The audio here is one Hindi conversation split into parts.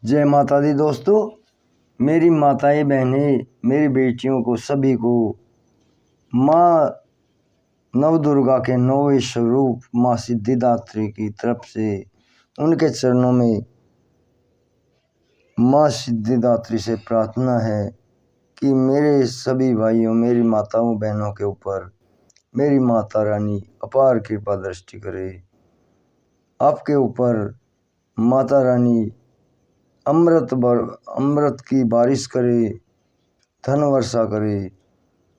जय माता दी दोस्तों, मेरी माताएं बहनें, मेरी बेटियों को सभी को माँ नवदुर्गा के 9वें स्वरूप माँ सिद्धिदात्री की तरफ से उनके चरणों में माँ सिद्धिदात्री से प्रार्थना है कि मेरे सभी भाइयों, मेरी माताओं बहनों के ऊपर मेरी माता रानी अपार कृपा दृष्टि करे। आपके ऊपर माता रानी अमृत की बारिश करे, धन वर्षा करे,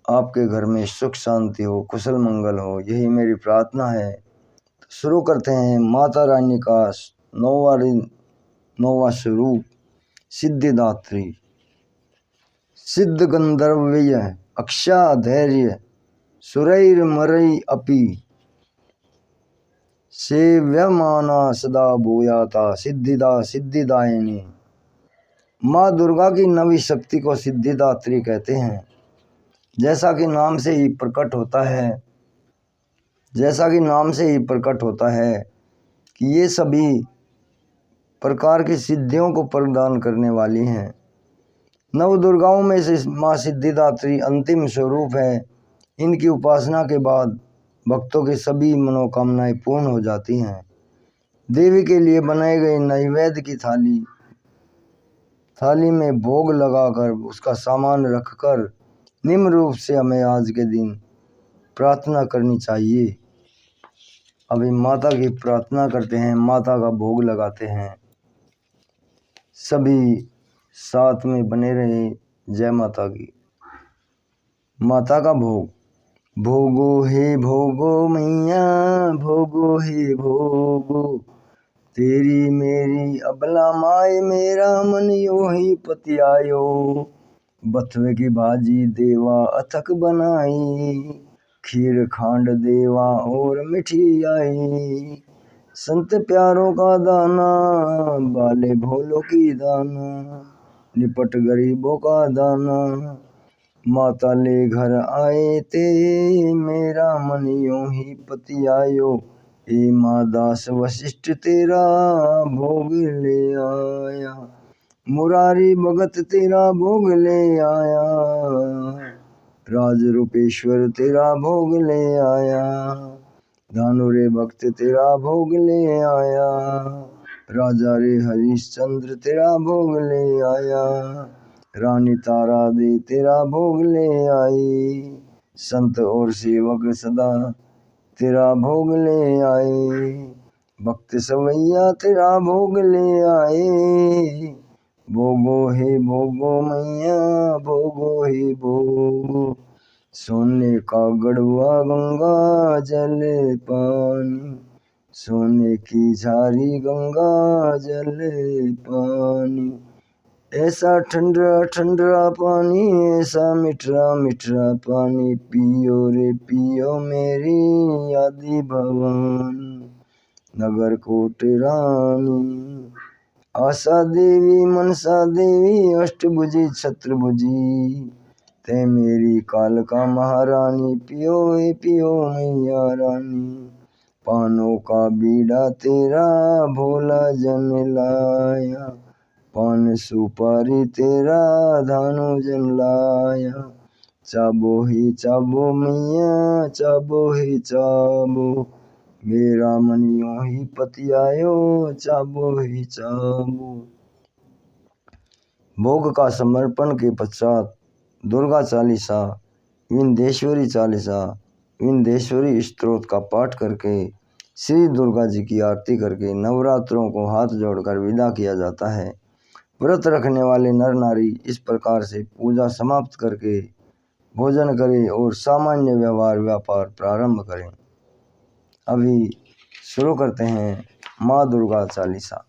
आपके घर में सुख शांति हो, कुशल मंगल हो, यही मेरी प्रार्थना है। तो शुरू करते हैं माता रानी का 9वां स्वरूप सिद्धिदात्री। सिद्ध गंधर्वय अक्षा धैर्य सुरैर मरई अपि सेव्यमाना सदा भूयाता सिद्धिदा सिद्धिदायिनी। माँ दुर्गा की नवी शक्ति को सिद्धिदात्री कहते हैं। जैसा कि नाम से ही प्रकट होता है कि ये सभी प्रकार की सिद्धियों को प्रदान करने वाली हैं। नव दुर्गाओं में से माँ सिद्धिदात्री अंतिम स्वरूप है। इनकी उपासना के बाद भक्तों की सभी मनोकामनाएं पूर्ण हो जाती हैं। देवी के लिए बनाए गए नैवेद्य की थाली में भोग लगाकर उसका सामान रखकर निम्न रूप से हमें आज के दिन प्रार्थना करनी चाहिए। अभी माता की प्रार्थना करते हैं, माता का भोग लगाते हैं। सभी साथ में बने रहें। जय माता की। माता का भोग। भोगो हे भोगो मैया, भोगो हे भोगो, तेरी मेरी अबला माए मेरा मन यो ही पतियायो। बथुए की भाजी देवा अथक बनाई, खीर खांड देवा और मिठाई। संत प्यारों का दाना, बाले भोलों की दाना, निपट गरीबों का दाना। माता ले घर आए ते मेरा मन यूं ही पतियायो। ए माँ दास वशिष्ठ तेरा भोग ले आया, मुरारी भगत तेरा भोग ले आया, राज रूपेश्वर तेरा भोग ले आया, धानुरे भक्त तेरा भोग ले आया, राजा रे हरिश्चंद्र तेरा भोग ले आया, रानी तारा दे तेरा भोग ले आई। संत और सेवक सदा तेरा भोग ले आए, भक्त सवैया तेरा भोग ले आए। भोगो हे भोगो मैया, भोगो हे भोगो, सोने का गढ़वा गंगा जल पानी, सोने की झारी गंगा जल पानी। ऐसा ठंडा ठंडा पानी, ऐसा मीठा मीठा पानी, पियो रे पियो मेरी आदि भवानी। नगर कोट रानी, आशा देवी मनसा देवी अष्टभुजी छत्रभुजी, ते मेरी कालका महारानी, पियो ए पियो मैया रानी। पानों का बीड़ा तेरा भोला जन लाया, पान सुपारी तेरा धानु जन लाया। चाबो ही चाबो मैया, चाबो ही चाबो, मेरा मन यूं ही पतियायो, चाबो ही चाबो। भोग का समर्पण के पश्चात दुर्गा चालीसा, विंध्येश्वरी चालीसा, विंध्येश्वरी स्तोत्र का पाठ करके श्री दुर्गा जी की आरती करके नवरात्रों को हाथ जोड़कर विदा किया जाता है। व्रत रखने वाले नर नारी इस प्रकार से पूजा समाप्त करके भोजन करें और सामान्य व्यापार प्रारंभ करें। अभी शुरू करते हैं माँ दुर्गा चालीसा।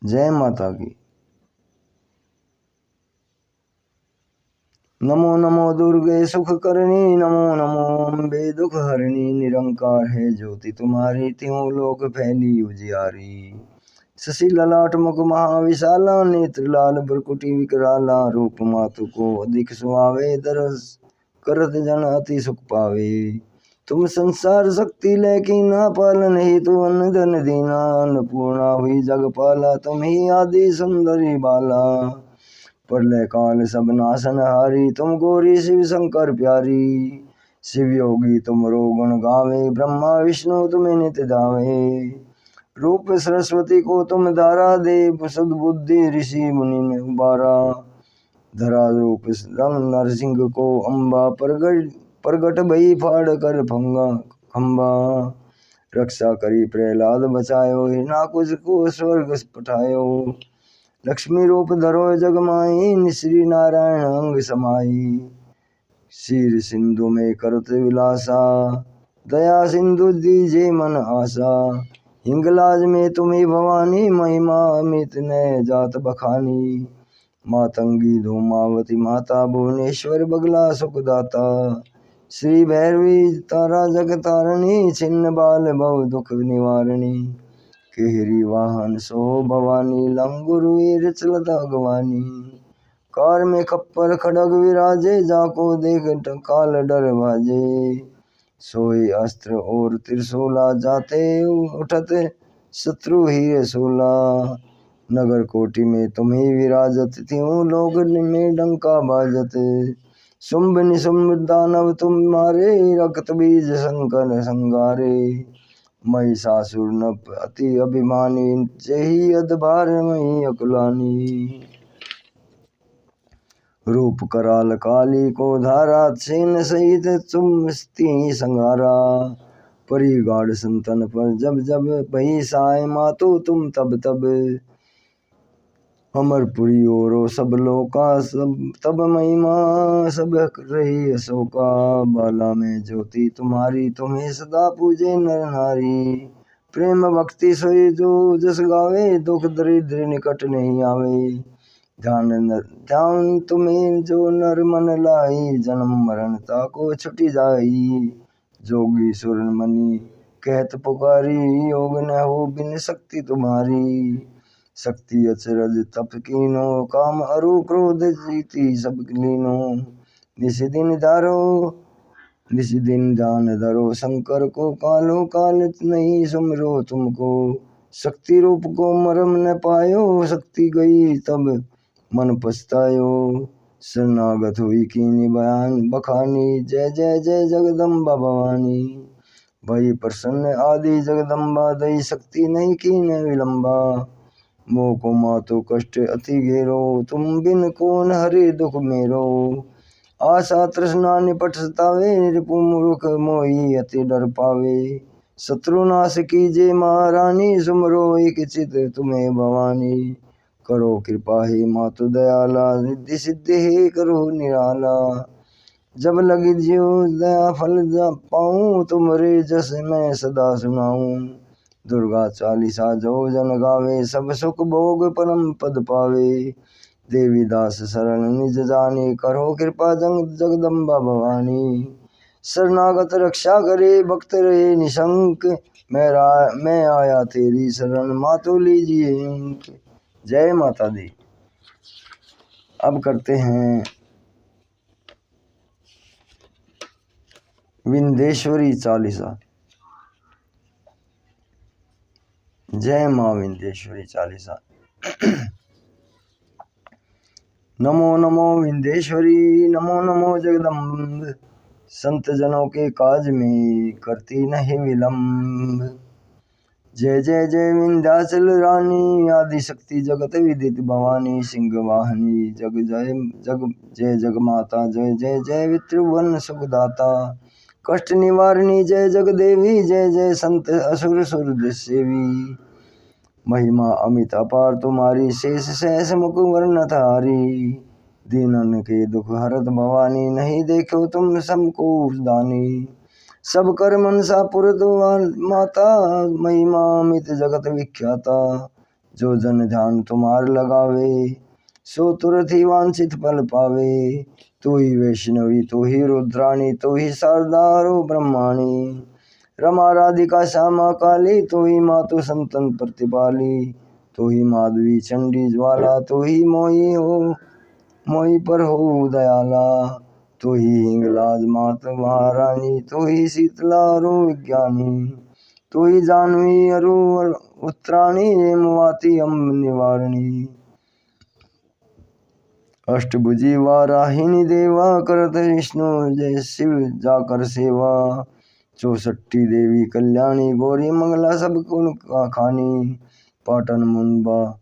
जय माता की। नमो नमो दुर्गे सुख करनी, नमो नमो अम्बे दुख हरणी, निरंकार है ज्योति तुम्हारी, त्यों लोक फैली उजियारी। शशि ललाट मुख महाविशाला, नेत्र लाल भ्रुकुटी विकराला, रूप मातु को अधिक सुहावे, दरस करत जन अति सुख पावे। तुम संसार शक्ति लेकिन ना पालन ही तो अन्न धन दीना, अन्नपूर्णा हुई जग पाला तुम ही आदि सुंदरी बाला। प्रलय काल सब नाशन हारी तुम गौरी शिव शंकर प्यारी, शिव योगी तुम रो गुण गावे ब्रह्मा विष्णु तुम्हें नित धावे। रूप सरस्वती को तुम धारा दे सद्बुद्धि ऋषि मुनि ने उबारा, धरा रूप रंग नरसिंह को अम्बा प्रगट भई फाड़ कर फंगा खम्बा। रक्षा करी प्रहलाद बचायो हिरणाकुश को स्वर्ग पठायो, लक्ष्मी रूप धरो जग माई श्री नारायण अंग समाई। शीर सिंधु में करत विलासा दया सिंधु दीजे मन आशा, हिंगलाज में तुम्ही भवानी महिमा अमित ने जात बखानी। मातंगी धूमावती माता भुवनेश्वर बगला सुखदाता, श्री भैरवी तारा जगतारणी छिन्न बाल भव दुख निवारणी। केहरी वाहन सो भवानी लंगुर वीर चलता गवानी, कार में खप्पर खड़ग विराजे जाको देख काल डर भाजे। सोई अस्त्र और त्रिशूला जाते उठत शत्रु ही रसूला, नगर कोटि में तुम्ही विराजत त्यों लोग में डंका बाजत। शुंभ निशुंभ दानव तुम मारे रक्त बीज शंकर संगारे, महिषासुर नप अति अभिमानी जेहि अधभार मही अकुलानी। रूप कराल काली को धारा सेन सहित तुम स्ती संगारा, परी गाढ़ संतन पर जब जब भई साय मातो तुम तब तब। अमरपुरी ओरो सब लोका सब तब महिमा सब रही अशोका, बाला में ज्योति तुम्हारी तुम्हें सदा पूजे नर नारी। प्रेम भक्ति सोई जो जस गावे दुख दरिद्र निकट नहीं आवे, ध्यान तुम्हें जो नर मन लाई जन्म मरण ताको छुटी जाई। जोगी सुर मनि कहत पुकारी योग न हो बिन शक्ति तुम्हारी, शक्ति अचरज तप कीनो काम अरु क्रोध जीती सब लीनो। निस दिन जान धरो शंकर को कालो काल नहीं सुमरो तुमको, शक्ति रूप को मरम न पायो शक्ति गई तब मन पछतायो। शरणागत हुई कीनी बयान बखानी जय जय जय जगदम्बा भवानी। भई प्रसन्न आदि जगदम्बा दई शक्ति नहीं कीन विलंबा, मोह को मातो कष्ट अति घेरो तुम बिन कौन हरे दुख मेरो। आशा तृष्णा निपट सतावे रिपु मूर्ख मोही अति डर पावे, शत्रुनाश कीजे महारानी सुमरो एक चित तुम्हें भवानी। करो कृपा हे मातु दयाला रिद्धि सिद्धि हे करो निराला, जब लगी जियो दया फल पाऊं तुमरे जस मैं सदा सुनाऊं। दुर्गा चालीसा जो जन गावे सब सुख भोग परम पद पावे, देवी दास शरण निज जाने करो कृपा जगदम्बा भवानी। शरणागत रक्षा करे भक्त रहे निशंक, मैं आया तेरी शरण मातो लीजिए अंक। जय माता दी। अब करते हैं विंध्येश्वरी चालीसा। जय मां विंध्येश्वरी चालीसा। नमो नमो विंध्येश्वरी नमो नमो जगदम्ब, संत जनों के काज में करती नहीं विलंब। जय जय जय विंध्याचल रानी आदि शक्ति जगत विदित भवानी। सिंह वाहनी जग जय जग माता जय जय जय वित्रुवन सुखदाता। कष्ट निवारणी जय जग देवी जय जय संत असुर सुर सेवी। महिमा अमित अपार तुम्हारी शेष सहस मुख वर्ण थारी। दीनन के दुख हरत भवानी नहीं देखो तुम सबको दानी। सब कर मनसा पुरत माता महिमा अमित जगत विख्याता। जो जन ध्यान तुम्हार लगावे सो तुरंत ही वांछित फल पावे। तू ही वैष्णवी तू ही रुद्राणी तू ही शारदारो ब्रह्माणी। रमा राधिका श्यामा काली तू ही मातु संतन प्रतिपाली। तू ही माधवी चंडी ज्वाला तू ही मोही पर हो दयाला। तो ही हिंगलाज मात महारानी, तो ही शीतला अरु विज्ञानी, तो ही जानवी अरु उत्तराणी, हेमवाती अम्ब निवारणी। अष्टभुजी वाराहिनी देवा, करत विष्णु जय शिव जाकर सेवा। 64 देवी कल्याणी, गौरी मंगला सब कुल खानी। पाटन मुंबा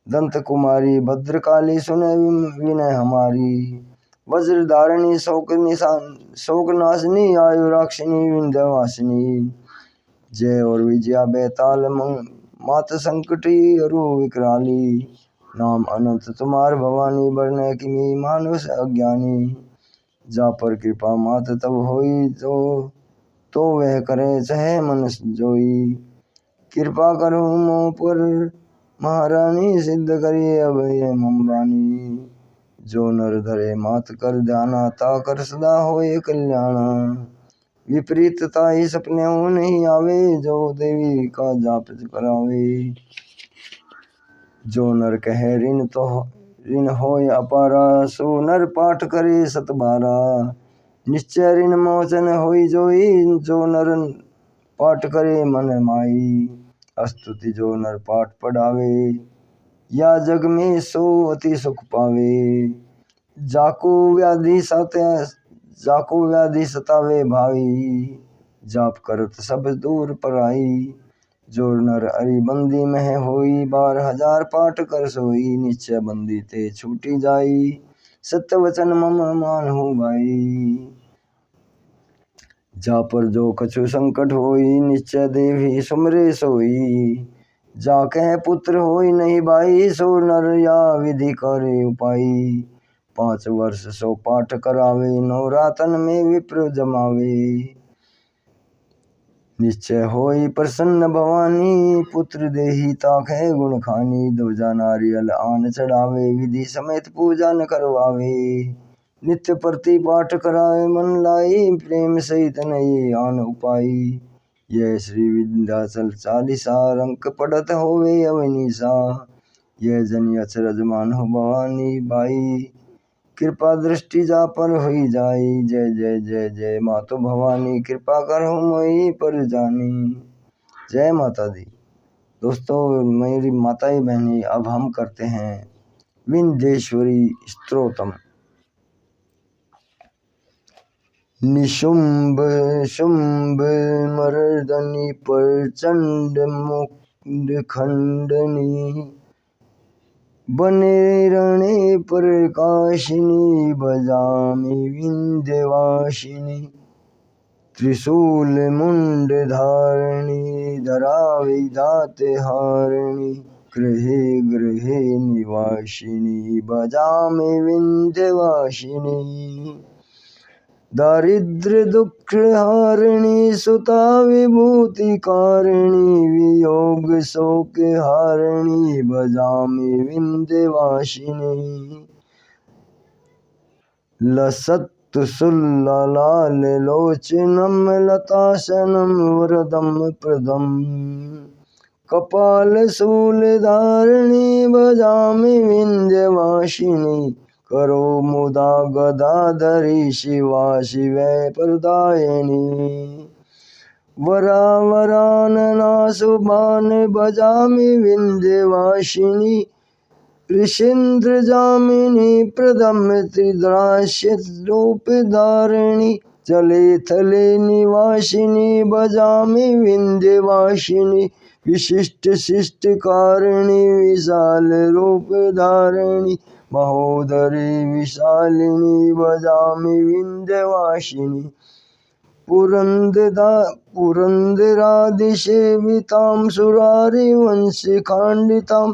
दंत कुमारी, भद्रकाली सुने विनय हमारी। वज्रधारिणी शोक नाशनी, आयु राक्षिणी विंध्यवासिनी। जय और विजया बेताल मात संकटी अरु विकराली। नाम अनंत तुम्हार भवानी, बरने की मानुष अज्ञानी। जा पर कृपा मात तब होई, तो वह करे चाहे मन जोई। कृपा करो मोह पर महारानी, सिद्ध करिए अब ये मम्बानी। जो नर धरे मात कर ध्याना, ता कर सदा होए कल्याणा। विपरीतता ही सपने हो नहीं आवे, जो देवी का जाप करावे। जो नर कहे ऋण होय अपारा, सो नर पाठ करे सतबारा। निश्चय ऋण मोचन होई जोई, जो नर पाठ करे मन माई। स्तुति जो नर पाठ पढ़ावे, या जग में सो अति सुख पावे। जाको व्याधि सतावे भाई, जाप करत सब दूर पराई। जो नर अरि बंदी में होई, 12,000 पाठ कर सोई। निश्चय बंदी ते छूटी जाई, सत्य वचन मम मानहु भाई। जा पर जो कछु संकट होई, निश्चय देवी सुमरे सोई। जा कह पुत्र होई नहीं भाई, सो नर या विधि करे उपाई। 5 वर्ष सो पाठ करावे, नवरातन में विप्र जमावे। निश्चय होई प्रसन्न भवानी, पुत्र देही ताके गुण खानी। ध्वजा नारियल आन चढ़ावे, विधि समेत पूजा न करवावे। नित्य प्रति पाठ करावे मन लाई, प्रेम सहित नहीं आन उपाई। यह श्री विंध्याचल चालीसा, अंक पढ़त होवे अवनीसा। यह जनि अचरज मानहु भवानी, भाई कृपा दृष्टि जा पर हुई जाई। जय जय जय जय मातो भवानी, कृपा करहु मोहि पर जानी। जय माता दी। दोस्तों, मेरी माताएं बहनी, अब हम करते हैं विंध्येश्वरी स्तोत्रम। निशुंभ शुंभ मर्दनी, प्रचंड मुंड खंडनी। बने रणे प्रकाशिनी, भजामि विंध्यवासिनी। त्रिशूल मुंड धारिणी, धरावि दाते हारिणी। गृहे गृहे निवासिनी, भजामि विंध्यवासिनी। दारिद्र्य दुख हारिणी, सुता विभूति कारिणी। वियोग शोक हारिणी, भजामि विंध्यवासिनी। लसत्तु सुल्लाल लोचनम, लतासनम वरदम प्रदम। कपाल शूल धारिणी, भजामि विंध्यवासिनी। करो मुदा गदाधरी, शिवा शिवै प्रदायिनी। वरावरानना शुभान, भजामि विंध्यवासिनी। ऋषीन्द्र जामिनी प्रदम, त्रिद्राश्य रूप धारिणी। जले थले निवासिनी, भजामि विंध्यवासिनी। विशिष्ट शिष्ट कारिणी, विशाल रूप धारिणी। महोदरी विशालिनी, भजामि विंध्यवासिनी। पुरंदरादिसेवितां, सुरारिवंश खंडितां।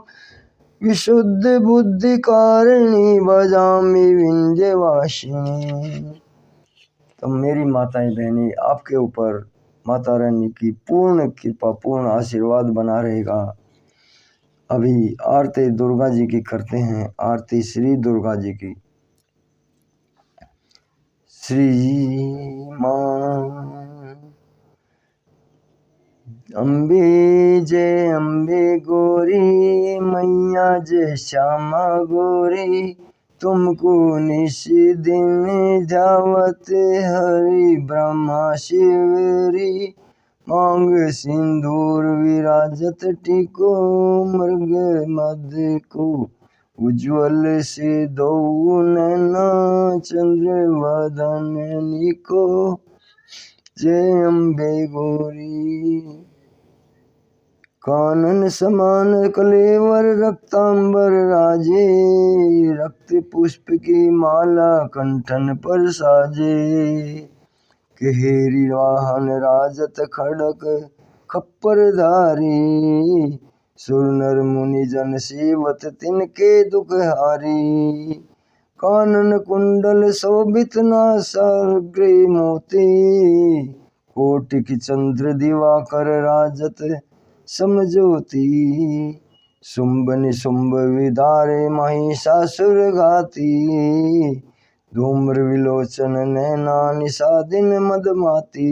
विशुद्ध बुद्धि कारिणी, भजामि विंध्यवासिनी। तो मेरी माताएं बहनें, आपके ऊपर माता रानी की पूर्ण कृपा, पूर्ण आशीर्वाद बना रहेगा। अभी आरती दुर्गा जी की करते हैं, आरती श्री दुर्गा जी की। श्री मां अम्बे जय अम्बे गौरी, मैया जय श्यामा गौरी। तुमको निश दिन ध्यावत हरि ब्रह्मा शिवरी मांग सिंदूर विराजत टिको मृग मध्य को उज्ज्वल से दो नैना चंद्र वदन निको जय अम्बे गौरी। कानन समान कलेवर रक्तांबर राजे रक्त पुष्प की माला कंठन पर साजे केहरी वाहन राजत खड़क खप्पर धारी सुर नर मुनि जन सेवत तिनके दुख हारी कानन कुंडल शोभित नासाग्रे मोती कोटिक चंद्र दिवाकर राजत समझोती शुंभ निशुंभ विदारे महिषासुर घाती धूम्र विलोचन नैना निषादिन मदमाती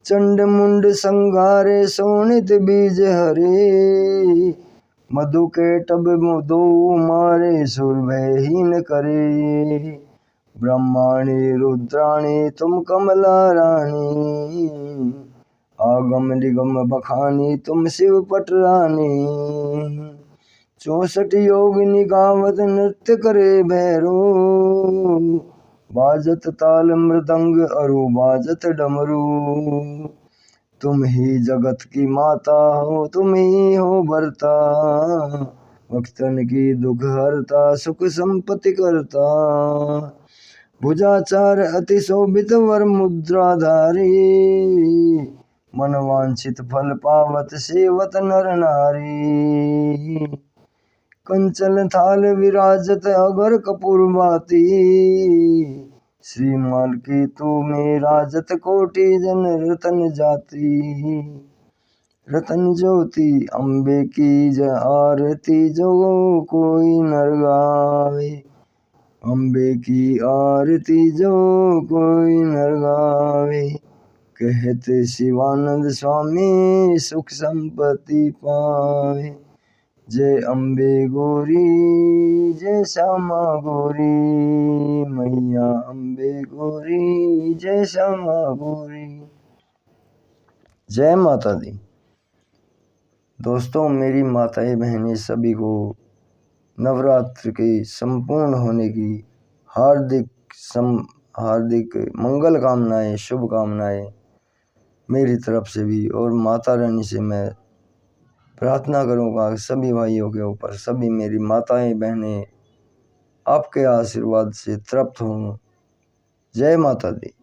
चंड मुंड संघारे शोणित बीज हरे मधु के टब दो मारे सुर भयहीन करे ब्रह्माणी रुद्राणी तुम कमला रानी आगम निगम बखानी तुम शिव पटरानी 64 योगिनी गावत नृत्य करे भैरो बाजत ताल मृदंग अरु बाजत डमरू तुम ही जगत की माता हो तुम ही हो भरता भक्तन की दुख हरता सुख संपत्ति करता भुजाचार अति शोभित वर मुद्राधारी मन वांछित फल पावत सेवत नर नारी कंचन थाल विराजत अगर कपूर बाती श्रीमान की तू में राजत कोटि जन रतन जाती रतन ज्योति अम्बे की जय आरती जो कोई नर गावे अम्बे की आरती जो कोई नर गावे कहते शिवानंद स्वामी सुख संपत्ति पावे जय अम्बे गौरी जय श्यामा गौरी मैया अम्बे गौरी जय श्यामा गौरी। जय माता दी। दोस्तों मेरी माताएं बहनें सभी को नवरात्र के संपूर्ण होने की हार्दिक मंगल कामनाएं शुभकामनाएं मेरी तरफ से भी और माता रानी से मैं प्रार्थना करूँगा सभी भाइयों के ऊपर सभी मेरी माताएं बहनें आपके आशीर्वाद से तृप्त हों। जय माता दी।